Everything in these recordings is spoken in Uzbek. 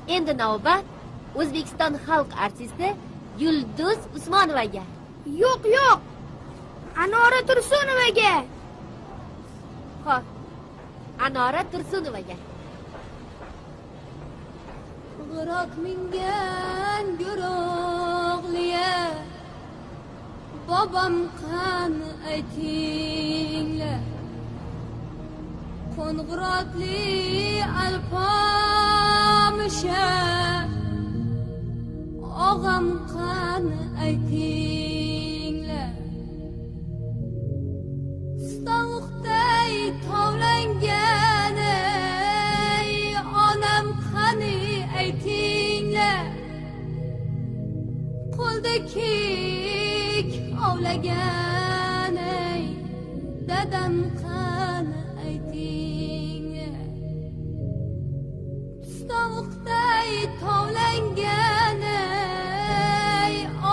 Endi navbat O'zbekiston xalq artisti Yulduz Usmonovaga. Yo'q, Anora Tursunovaga. Xo'p, Anora Tursunovaga. G'iroq mingan guruhliya, bobom qani aytinglar. Qo'ng'irotli alpomisha, og'am qani aytinglar. Sovuqday tovlangan onam qani aytinglar. Qo'lda kek ovlagan dadam qani aytinglar. Sovuqday tovlangan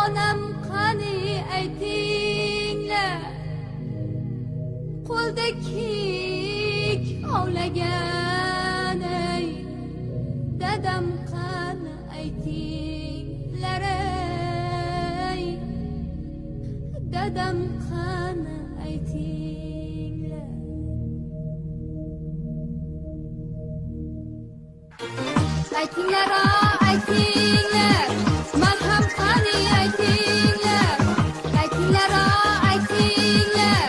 onam qani aytinglar. Qo'lda kek ovlagan dadam qani aytinglar. Dadam qani aytinglar. Aytinglar, aytinglar, men ham qani aytinglar. Aytinglar, aytinglar,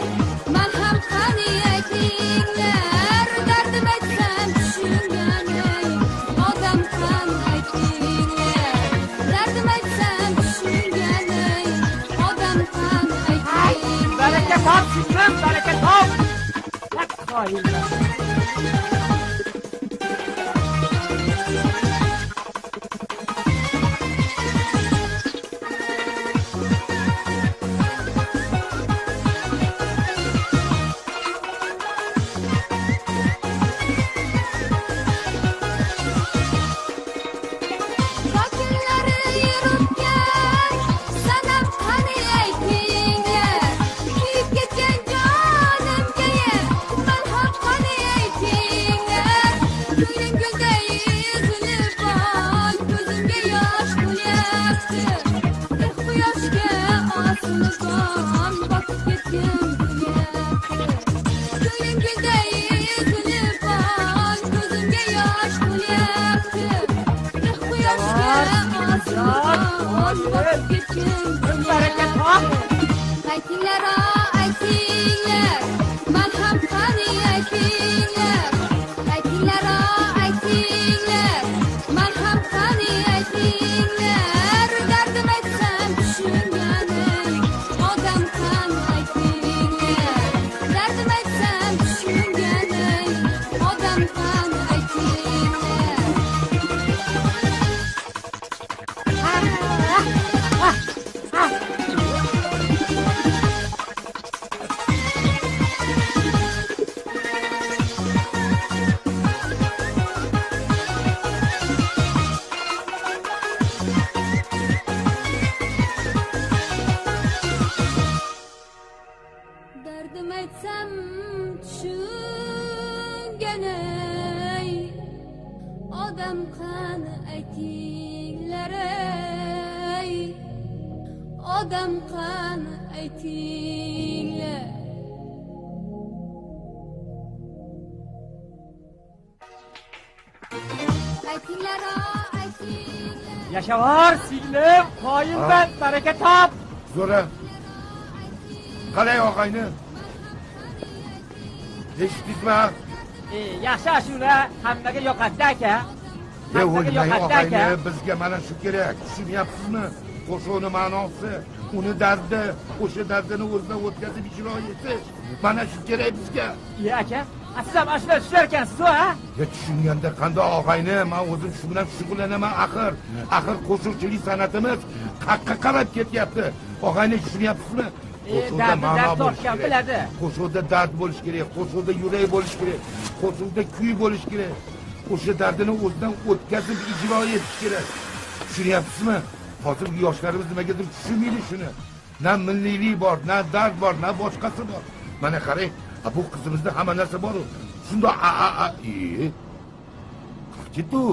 men ham qani aytinglar. Dardim aytsam tushungan odam qani aytinglar. Dardim aytsam tushungan odam qani aytinglar. Baraka top singlim, baraka top. Qoyillar. Aytinglar, aytinglar, men ham qani aytinglar. Aytinglar, aytinglar, men ham qani aytinglar. Dardim aytsam tushungan odam qani aytinglar. Dardim aytsam tushungan odam qani aytinglar. Dardim aytsam tushungan odam qani aytinglar. Odam qani aytinglar. Aytinglar, aytinglar. Yashavor singlim, qoyilman, baraka top. Zo'ra. Qalay og'ayni? Eshitdingmi? Yaxshi ashula hammaga yoqadi aka. Hammaga yoqadi aka. Bizga mana shu kerak. Tushunyapsizmi? Qo'shiqni ma'nosi, uni dardi, o'sha dardini o'zidan o'tkazib ijro etish. Mana shu kerak bizga. Aka, siz ham ashula tushlar ekansiz-ku, ha? Tushunganda qanday og'ayni, men o'zim shu bilan shug'ullanaman axir. Axir qo'shiqchilik san'atimiz qaqqa qarab ketyapti. Og'ayni tushunyapsizmi? Qo'shiqda ma'no bo'lishi kerak. Qo'shiqda dard bo'lishi kerak, qo'shiqda yurak bo'lishi kerak, qo'shiqda kuy bo'lishi kerak. O'sha dardini o'zidan o'tkazib ijro etish kerak. Tushunyapsizmi? Hozirgi yoshlarimiz nimagadir tushunmaydi shuni. Na milliylik bor, na dard bor, na boshqasi bor. Mana qarang, bu qizimizda hamma narsa bor. Shunda ketdi.